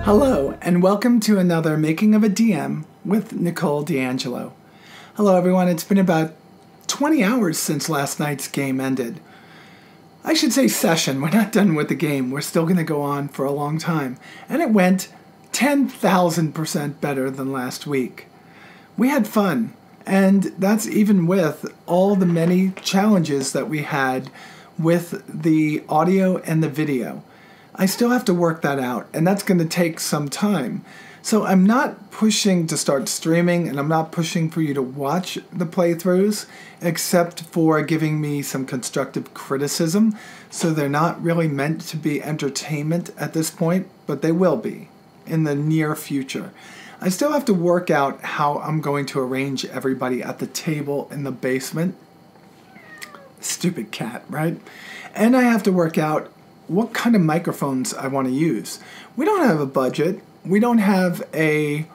Hello, and welcome to another Making of a DM with Nicole D'Angelo. Hello everyone, it's been about 20 hours since last night's game ended. I should say session, we're not done with the game, we're still going to go on for a long time. And it went 10,000% better than last week. We had fun, and that's even with all the many challenges that we had with the audio and the video. I still have to work that out, and that's going to take some time. So I'm not pushing to start streaming, and I'm not pushing for you to watch the playthroughs, except for giving me some constructive criticism. So they're not really meant to be entertainment at this point, but they will be in the near future. I still have to work out how I'm going to arrange everybody at the table in the basement. Stupid cat, right? And I have to work out what kind of microphones I want to use. We don't have a budget. We don't have a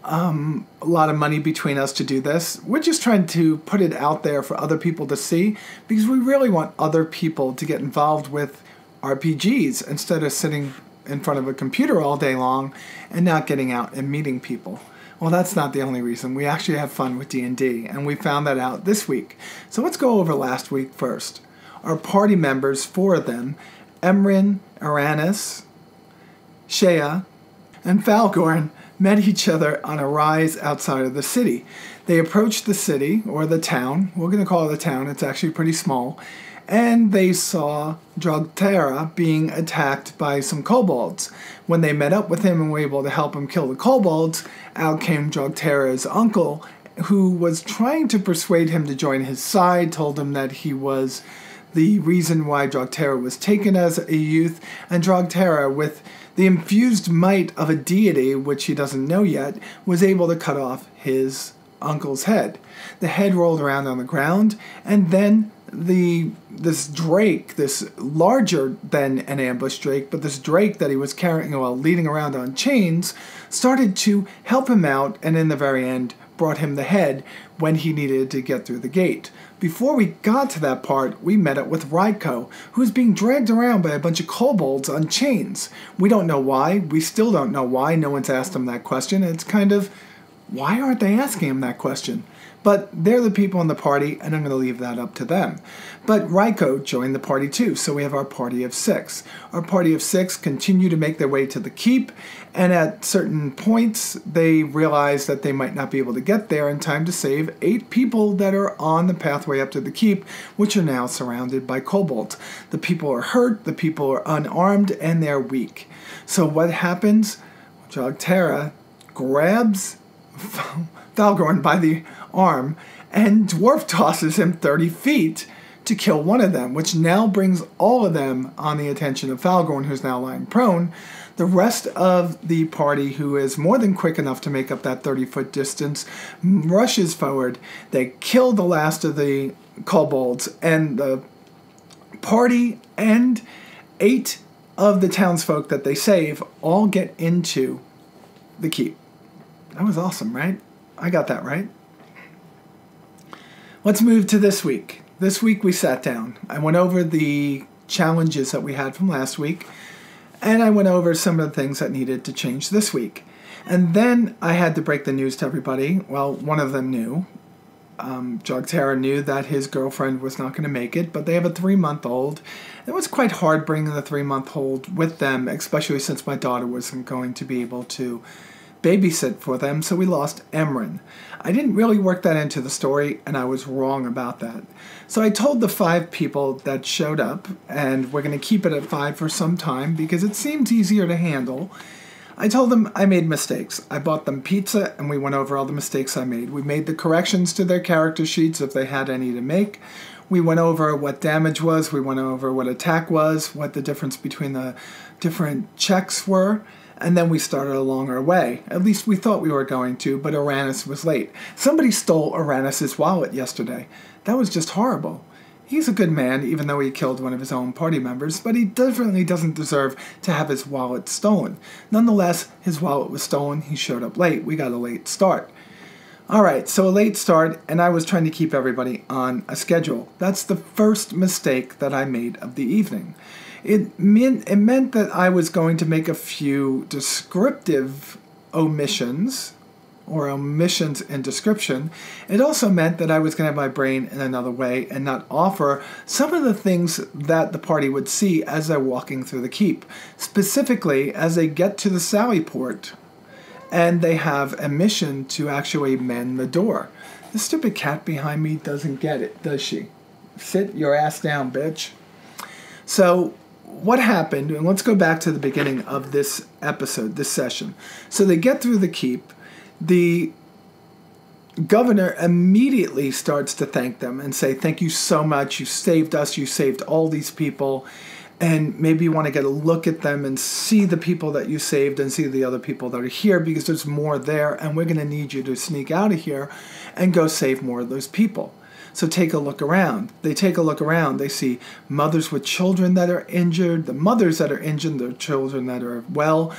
lot of money between us to do this. We're just trying to put it out there for other people to see because we really want other people to get involved with RPGs instead of sitting in front of a computer all day long and not getting out and meeting people. Well, that's not the only reason. We actually have fun with D&D, and we found that out this week. So let's go over last week first. Our party members, 4 of them, Emrin, Aranis, Shea, and Falgorn, met each other on a rise outside of the city. They approached the city, or the town, we're going to call it a town, it's actually pretty small, and they saw Drogtera being attacked by some kobolds. When they met up with him and were able to help him kill the kobolds, out came Drogtera's uncle, who was trying to persuade him to join his side, told him that he was the reason why Drogtera was taken as a youth, and Drogtera, with the infused might of a deity, which he doesn't know yet, was able to cut off his uncle's head. The head rolled around on the ground, and then this drake, this larger than an ambush drake, but this drake that he was carrying while leading around on chains, started to help him out, and in the very end brought him the head when he needed to get through the gate. Before we got to that part, we met up with Ryko, who's being dragged around by a bunch of kobolds on chains. We don't know why. We still don't know why. No one's asked him that question. It's kind of, why aren't they asking him that question? But they're the people in the party, and I'm going to leave that up to them. But Ryko joined the party too, so we have our party of 6. Our party of 6 continue to make their way to the keep, and at certain points, they realize that they might not be able to get there in time to save 8 people that are on the pathway up to the keep, which are now surrounded by kobolds. The people are hurt, the people are unarmed, and they're weak. So what happens? Drogtera grabs Falgorn by the arm and dwarf tosses him 30 feet to kill one of them, which now brings all of them on the attention of Falgorn, who's now lying prone. The rest of the party, who is more than quick enough to make up that 30-foot distance, rushes forward. They kill the last of the kobolds, and the party and 8 of the townsfolk that they save all get into the keep. That was awesome, right? I got that right. Let's move to this week. This week we sat down. I went over the challenges that we had from last week, and I went over some of the things that needed to change this week. And then I had to break the news to everybody. Well, one of them knew. Drogtera knew that his girlfriend was not going to make it, but they have a 3-month-old. It was quite hard bringing the 3-month-old with them, especially since my daughter wasn't going to be able to babysit for them, so we lost Emrin. I didn't really work that into the story, and I was wrong about that. So I told the 5 people that showed up, and we're going to keep it at 5 for some time because it seems easier to handle. I told them I made mistakes. I bought them pizza, and we went over all the mistakes I made. We made the corrections to their character sheets if they had any to make. We went over what damage was. We went over what attack was, what the difference between the different checks were. And then we started along our way. At least we thought we were going to, but Aranis was late. Somebody stole Aranis' wallet yesterday. That was just horrible. He's a good man, even though he killed one of his own party members, but he definitely doesn't deserve to have his wallet stolen. Nonetheless, his wallet was stolen. He showed up late. We got a late start. All right, so a late start, and I was trying to keep everybody on a schedule. That's the first mistake that I made of the evening. It meant that I was going to make a few descriptive omissions, or omissions in description. It also meant that I was going to have my brain in another way and not offer some of the things that the party would see as they're walking through the keep. Specifically, as they get to the sally port and they have a mission to actually mend the door. The stupid cat behind me doesn't get it, does she? Sit your ass down, bitch. So what happened, and let's go back to the beginning of this episode, this session. So they get through the keep. The governor immediately starts to thank them and say, thank you so much. You saved us. You saved all these people. And maybe you want to get a look at them and see the people that you saved and see the other people that are here, because there's more there. And we're going to need you to sneak out of here and go save more of those people. So take a look around. They take a look around. They see mothers with children that are injured, the mothers that are injured, the children that are well,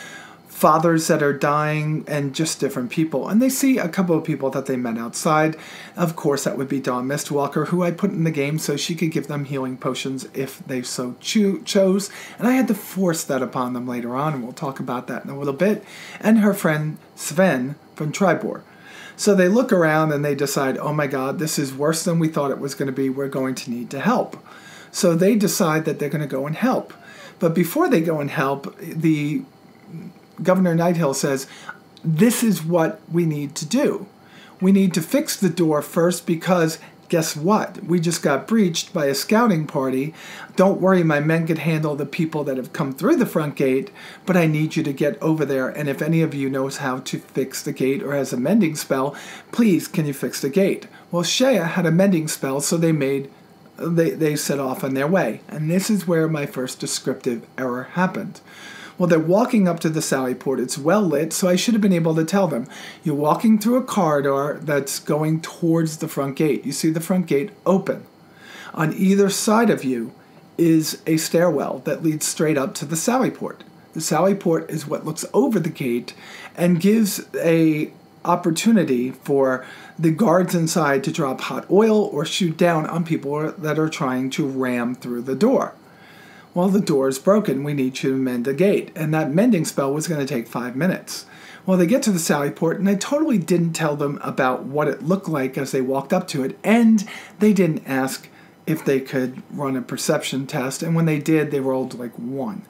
fathers that are dying, and just different people. And they see a couple of people that they met outside. Of course, that would be Dawn Mistwalker, who I put in the game so she could give them healing potions if they so chose. And I had to force that upon them later on, and we'll talk about that in a little bit. And her friend Sven from Tribor. So they look around and they decide, oh my God, this is worse than we thought it was going to be. We're going to need to help. So they decide that they're going to go and help. But before they go and help, the Governor Nighthill says, this is what we need to do. We need to fix the door first, because guess what? We just got breached by a scouting party. Don't worry, my men can handle the people that have come through the front gate, but I need you to get over there. And if any of you knows how to fix the gate or has a mending spell, please, can you fix the gate? Well, Shea had a mending spell, so they set off on their way. And this is where my first descriptive error happened. Well, they're walking up to the sally port. It's well lit, so I should have been able to tell them. You're walking through a corridor that's going towards the front gate. You see the front gate open. On either side of you is a stairwell that leads straight up to the sally port. The sally port is what looks over the gate and gives a opportunity for the guards inside to drop hot oil or shoot down on people that are trying to ram through the door. Well, the door is broken. We need you to mend the gate. And that mending spell was going to take 5 minutes. Well, they get to the sally port, and I totally didn't tell them about what it looked like as they walked up to it. And they didn't ask if they could run a perception test. And when they did, they rolled like 1.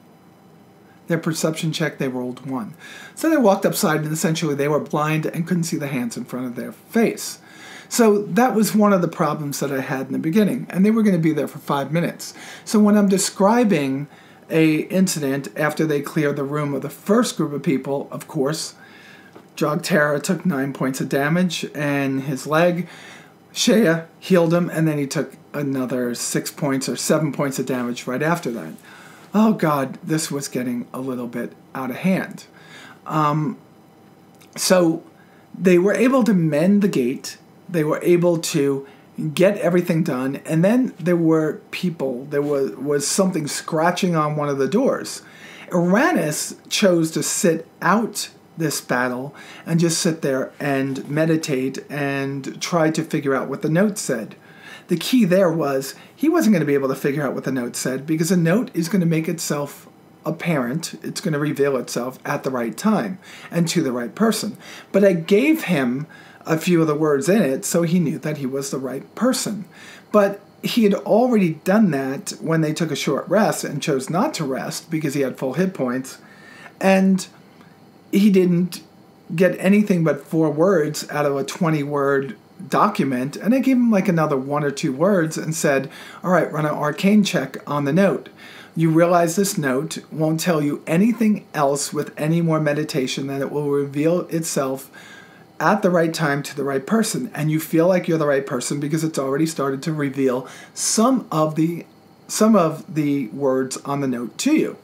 Their perception check, they rolled 1. So they walked upside, and essentially they were blind and couldn't see the hands in front of their face. So that was one of the problems that I had in the beginning, and they were going to be there for 5 minutes. So when I'm describing a incident after they cleared the room of the first group of people, of course, Jogterra took 9 points of damage and his leg. Shea healed him, and then he took another 6 points or 7 points of damage right after that. Oh God, this was getting a little bit out of hand. So they were able to mend the gate. They were able to get everything done, and then there were people. There was something scratching on one of the doors. Uranus chose to sit out this battle and just sit there and meditate and try to figure out what the note said. The key there was he wasn't going to be able to figure out what the note said, because a note is going to make itself apparent. It's going to reveal itself at the right time and to the right person. But I gave him a few of the words in it, so he knew that he was the right person. But he had already done that when they took a short rest and chose not to rest because he had full hit points, and he didn't get anything but 4 words out of a 20-word document, and I gave him like another 1 or 2 words and said, all right, run an arcane check on the note. You realize this note won't tell you anything else with any more meditation than it will reveal itself at the right time to the right person, and you feel like you're the right person because it's already started to reveal some of the words on the note to you.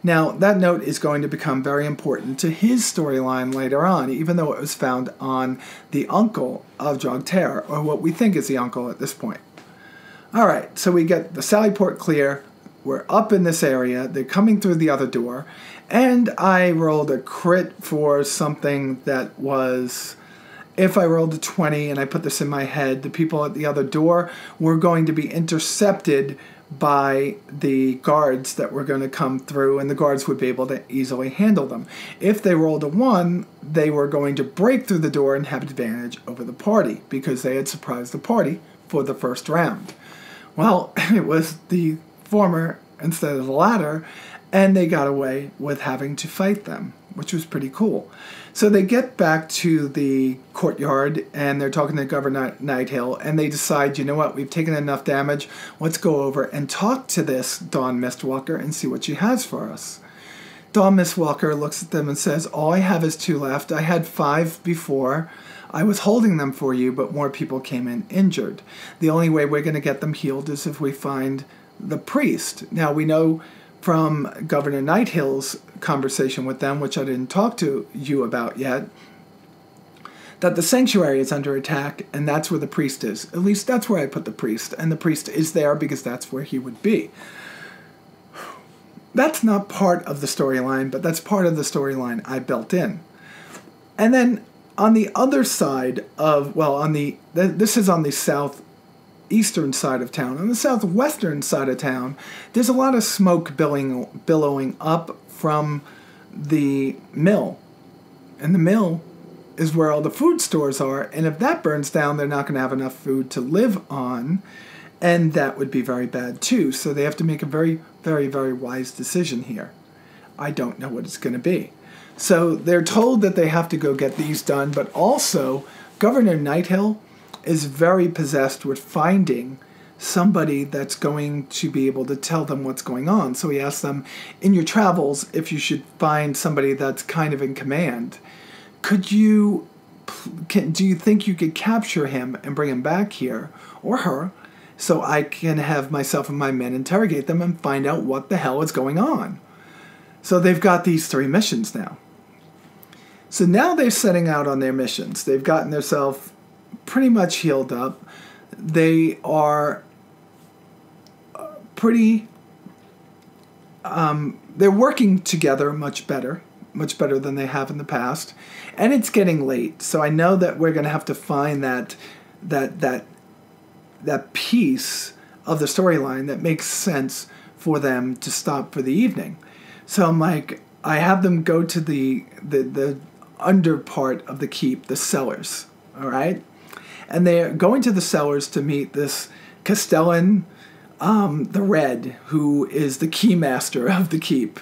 Now, that note is going to become very important to his storyline later on, even though it was found on the uncle of Jogterra, or what we think is the uncle at this point. All right, so we get the sally port clear. We're up in this area. They're coming through the other door. And I rolled a crit for something that was, if I rolled a 20 and I put this in my head, the people at the other door were going to be intercepted by the guards that were going to come through, and the guards would be able to easily handle them. If they rolled a 1, they were going to break through the door and have advantage over the party because they had surprised the party for the first round. Well, it was the former instead of the latter, and they got away with having to fight them, which was pretty cool. So they get back to the courtyard, and they're talking to Governor Nighthill, and they decide, you know what, we've taken enough damage, let's go over and talk to this Dawn Mistwalker and see what she has for us. Dawn Mistwalker looks at them and says, all I have is 2 left. I had 5 before. I was holding them for you, but more people came in injured. The only way we're going to get them healed is if we find the priest. Now, we know from Governor Nighthill's conversation with them, which I didn't talk to you about yet, that the sanctuary is under attack, and that's where the priest is. At least that's where I put the priest, and the priest is there because that's where he would be. That's not part of the storyline, but that's part of the storyline I built in. And then on the other side of, well, this is on the southeastern side of town. On the southwestern side of town, there's a lot of smoke billowing up from the mill. And the mill is where all the food stores are, and if that burns down, they're not going to have enough food to live on, and that would be very bad too. So they have to make a very, very, very wise decision here. I don't know what it's going to be. So they're told that they have to go get these done, but also Governor Nighthill is very possessed with finding somebody that's going to be able to tell them what's going on. So he asks them, in your travels, if you should find somebody that's kind of in command, do you think you could capture him and bring him back here, or her, so I can have myself and my men interrogate them and find out what the hell is going on? So they've got these 3 missions now. So now they're setting out on their missions. They've gotten themselves pretty much healed up. They are pretty... they're working together much better than they have in the past. And it's getting late, so I know that we're going to have to find that piece of the storyline that makes sense for them to stop for the evening. So I'm like, I have them go to the under part of the keep, the cellars, all right? And they're going to the cellars to meet this Castellan the Red, who is the keymaster of the keep.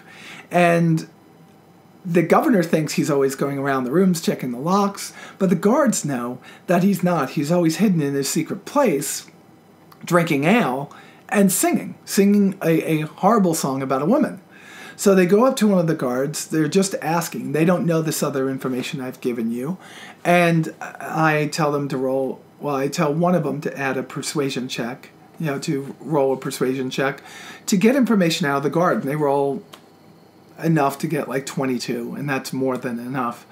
And the governor thinks he's always going around the rooms checking the locks, but the guards know that he's not. He's always hidden in his secret place, drinking ale and singing a horrible song about a woman. So they go up to one of the guards. They're just asking. They don't know this other information I've given you. And I tell them to roll, well, I tell one of them to add a persuasion check, to roll a persuasion check to get information out of the guard. And they roll enough to get like 22, and that's more than enough.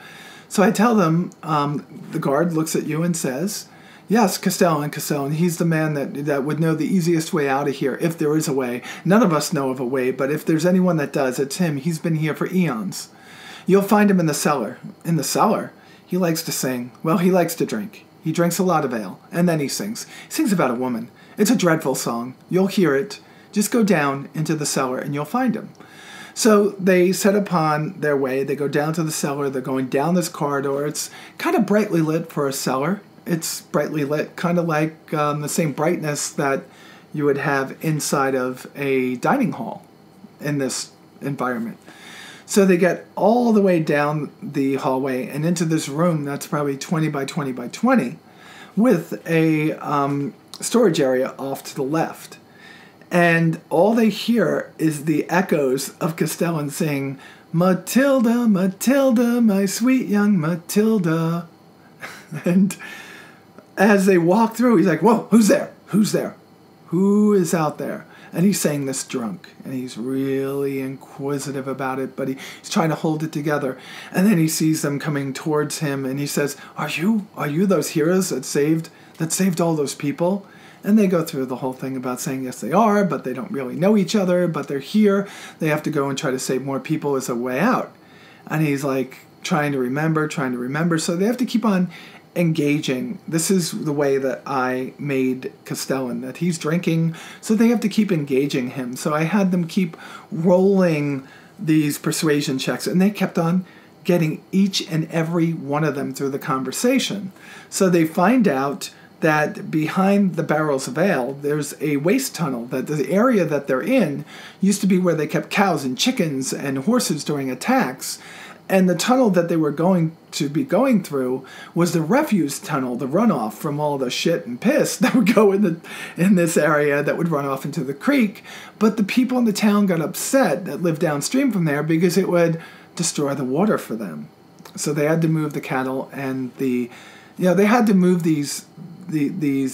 So I tell them, the guard looks at you and says, yes, Castellan, he's the man that would know the easiest way out of here, if there is a way. None of us know of a way, but if there's anyone that does, it's him. He's been here for eons. You'll find him in the cellar. In the cellar? He likes to sing. Well, he likes to drink. He drinks a lot of ale, and then he sings. He sings about a woman. It's a dreadful song. You'll hear it. Just go down into the cellar, and you'll find him. So they set upon their way. They go down to the cellar. They're going down this corridor. It's kind of brightly lit for a cellar. It's brightly lit, kind of like the same brightness that you would have inside of a dining hall in this environment. So they get all the way down the hallway and into this room that's probably 20 by 20 by 20 with a storage area off to the left. And all they hear is the echoes of Castellan saying, "Matilda, Matilda, my sweet young Matilda." And as they walk through, he's like, whoa, who's there? Who's there? Who is out there? And he's saying this drunk, and he's really inquisitive about it, but he's trying to hold it together. And then he sees them coming towards him, and he says, Are you those heroes that saved all those people? And they go through the whole thing about saying, yes, they are, but they don't really know each other, but they're here. They have to go and try to save more people as a way out. And he's like, trying to remember. So they have to keep on engaging. This is the way that I made Castellan, that he's drinking, so they have to keep engaging him. So I had them keep rolling these persuasion checks, and they kept on getting each and every one of them through the conversation. So they find out that behind the barrels of ale, there's a waste tunnel, that the area that they're in used to be where they kept cows and chickens and horses during attacks. And the tunnel that they were going to be going through was the refuse tunnel, the runoff from all the shit and piss that would go in this area that would run off into the creek. But the people in the town got upset that lived downstream from there because it would destroy the water for them. So they had to move the cattle and they had to move these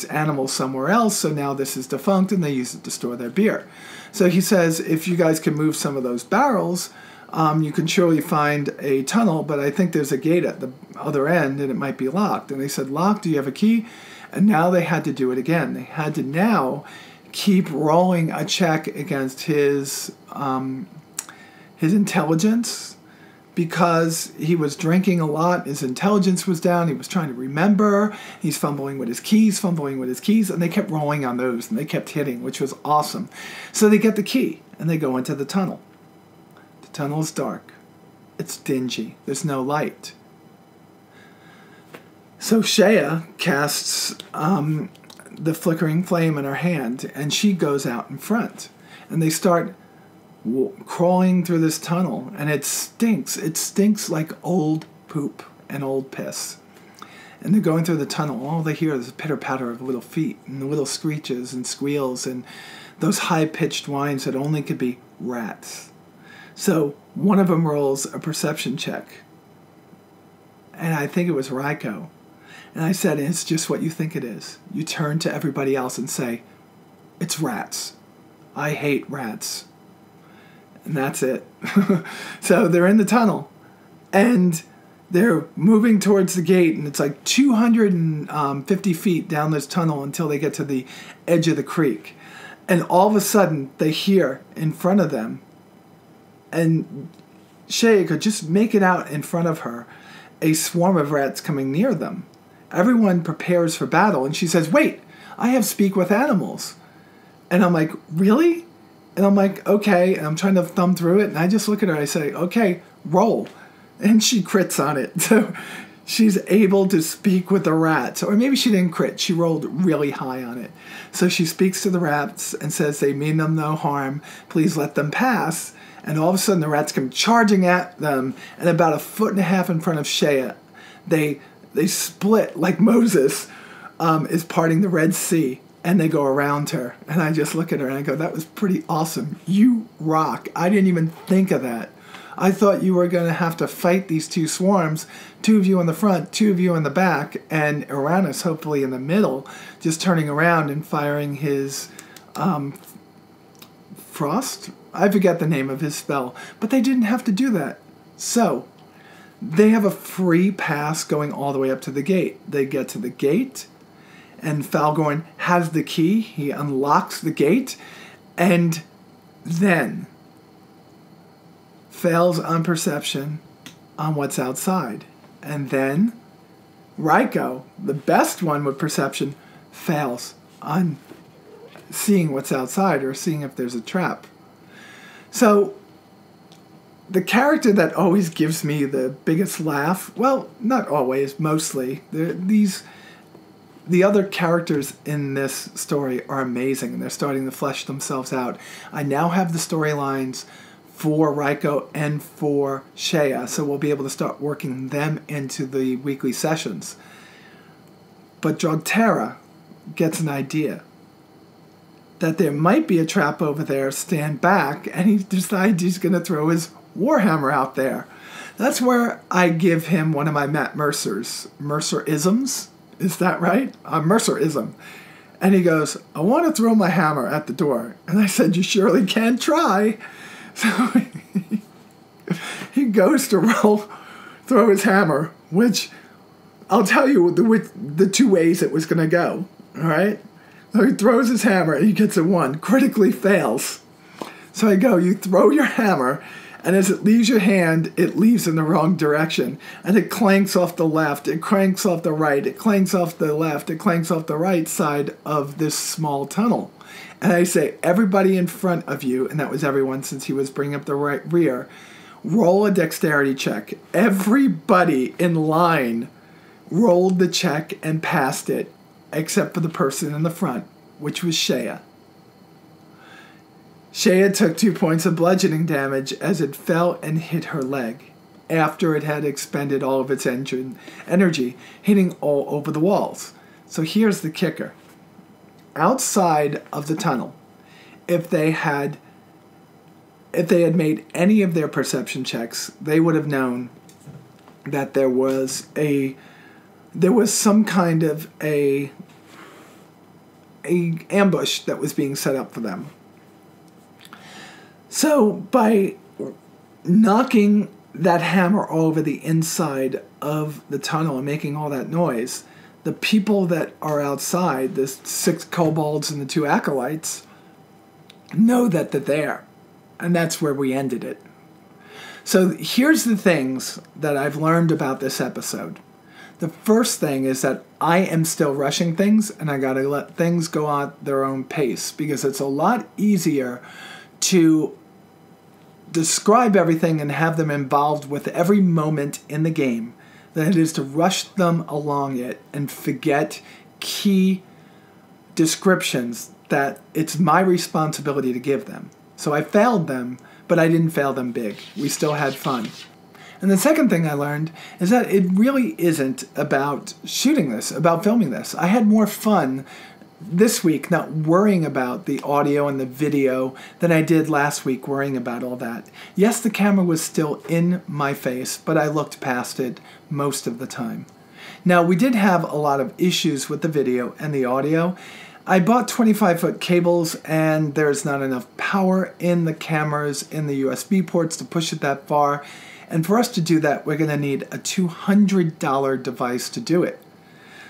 animals somewhere else. So now this is defunct, and they use it to store their beer. So he says, if you guys can move some of those barrels, you can surely find a tunnel, but I think there's a gate at the other end, and it might be locked. And they said, locked, do you have a key? And now they had to do it again. They had to now keep rolling a check against his intelligence, because he was drinking a lot. His intelligence was down. He was trying to remember. He's fumbling with his keys, and they kept rolling on those, and they kept hitting, which was awesome. So they get the key, and they go into the tunnel. The tunnel is dark. It's dingy. There's no light. So Shea casts the flickering flame in her hand, and she goes out in front. And they start crawling through this tunnel, and it stinks. It stinks like old poop and old piss. And they're going through the tunnel. All they hear is the pitter-patter of little feet and the little screeches and squeals and those high-pitched whines that only could be rats. So one of them rolls a perception check, and I think it was Raiko. And I said, it's just what you think it is. You turn to everybody else and say, it's rats. I hate rats. And that's it. So they're in the tunnel, and they're moving towards the gate, and it's like 250 feet down this tunnel until they get to the edge of the creek. And all of a sudden, they hear in front of them, and Shea could just make it out in front of her, a swarm of rats coming near them. Everyone prepares for battle, and she says, wait, I have speak with animals. And I'm like, really? And I'm like, okay, and I'm trying to thumb through it, and I just look at her, I say, okay, roll. And she crits on it. So she's able to speak with the rats. Or maybe she didn't crit, she rolled really high on it. So she speaks to the rats and says, they mean them no harm, please let them pass. And all of a sudden the rats come charging at them, and about 1.5 feet in front of Shea, they split like Moses is parting the Red Sea. And they go around her. And I just look at her and I go, that was pretty awesome. You rock. I didn't even think of that. I thought you were going to have to fight these two swarms, 2 of you in the front, 2 of you in the back, and Uranus hopefully in the middle, just turning around and firing his frost? I forget the name of his spell. But they didn't have to do that. So they have a free pass going all the way up to the gate. They get to the gate, and Falgorn has the key. He unlocks the gate, and then fails on perception on what's outside. And then Raiko, the best one with perception, fails on seeing what's outside or seeing if there's a trap. So the character that always gives me the biggest laugh, well, not always, mostly, the other characters in this story are amazing, and they're starting to flesh themselves out. I now have the storylines for Raiko and for Shea, so we'll be able to start working them into the weekly sessions. But Drogtera gets an idea that there might be a trap over there, stand back, and he decides he's going to throw his Warhammer out there. That's where I give him one of my Matt Mercer-isms. Is that right? Mercerism. And he goes, I want to throw my hammer at the door. And I said, you surely can try. So he goes to throw his hammer, which I'll tell you the 2 ways it was going to go. All right? So he throws his hammer and he gets a 1, critically fails. So I go, you throw your hammer And as it leaves your hand, it leaves in the wrong direction. And it clanks off the left, it clanks off the right, it clanks off the left, it clanks off the right side of this small tunnel. And I say, everybody in front of you, and that was everyone since he was bringing up the rear, roll a dexterity check. Everybody in line rolled the check and passed it, except for the person in the front, which was Shea. Shea took 2 points of bludgeoning damage as it fell and hit her leg after it had expended all of its energy, hitting all over the walls. So here's the kicker. Outside of the tunnel, if they had made any of their perception checks, they would have known that there was some kind of a ambush that was being set up for them. So by knocking that hammer all over the inside of the tunnel and making all that noise, the people that are outside, the 6 kobolds and the 2 acolytes, know that they're there. And that's where we ended it. So here's the things that I've learned about this episode. The first thing is that I am still rushing things, and I gotta let things go at their own pace, because it's a lot easier to describe everything and have them involved with every moment in the game than it is to rush them along it and forget key descriptions that it's my responsibility to give them. So I failed them, but I didn't fail them big. We still had fun. And the second thing I learned is that it really isn't about shooting this, about filming this. I had more fun this week not worrying about the audio and the video than I did last week worrying about all that. Yes, the camera was still in my face, but I looked past it most of the time. Now, we did have a lot of issues with the video and the audio. I bought 25-foot cables, and there's not enough power in the cameras in the USB ports to push it that far. And for us to do that, we're going to need a $200 device to do it.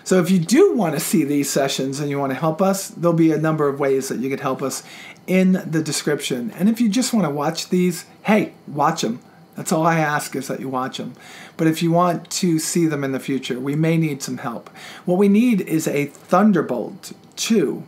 So if you do want to see these sessions and you want to help us, there'll be a number of ways that you could help us in the description. And if you just want to watch these, hey, watch them. That's all I ask, is that you watch them. But if you want to see them in the future, we may need some help. What we need is a Thunderbolt 2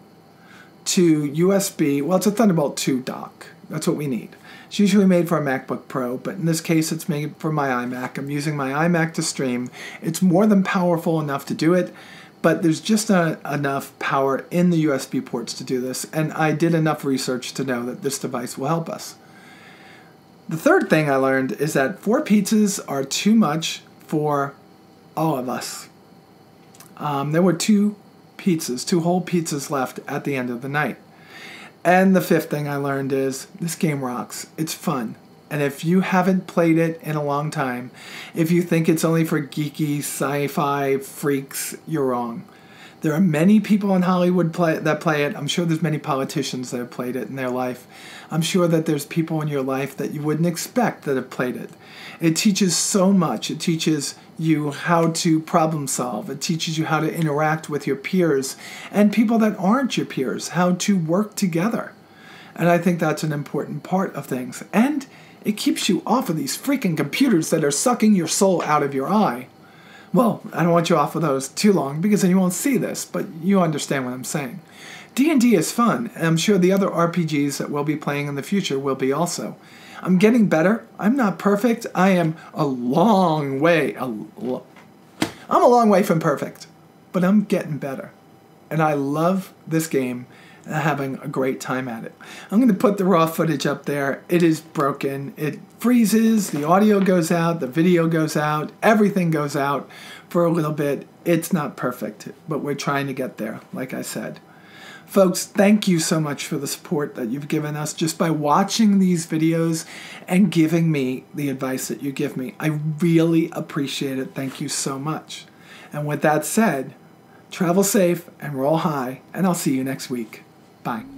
to USB. Well, it's a Thunderbolt 2 dock. That's what we need. It's usually made for a MacBook Pro, but in this case it's made for my iMac. I'm using my iMac to stream. It's more than powerful enough to do it, but there's just not enough power in the USB ports to do this, and I did enough research to know that this device will help us. The third thing I learned is that 4 pizzas are too much for all of us. There were 2 whole pizzas left at the end of the night. And the fifth thing I learned is this game rocks. It's fun. And if you haven't played it in a long time, if you think it's only for geeky sci-fi freaks, you're wrong. There are many people in Hollywood that play it. I'm sure there's many politicians that have played it in their life. I'm sure that there's people in your life that you wouldn't expect that have played it. It teaches so much. It teaches you how to problem solve. It teaches you how to interact with your peers and people that aren't your peers, how to work together. And I think that's an important part of things. And it keeps you off of these freaking computers that are sucking your soul out of your eye. Well, I don't want you off of those too long because then you won't see this, but you understand what I'm saying. D&D is fun, and I'm sure the other RPGs that we'll be playing in the future will be also. I'm getting better. I'm not perfect. I am a long way from perfect, but I'm getting better. And I love this game and having a great time at it. I'm going to put the raw footage up there. It is broken. It freezes. The audio goes out. The video goes out. Everything goes out for a little bit. It's not perfect, but we're trying to get there, like I said. Folks, thank you so much for the support that you've given us just by watching these videos and giving me the advice that you give me. I really appreciate it. Thank you so much. And with that said, travel safe and roll high, and I'll see you next week. Bye.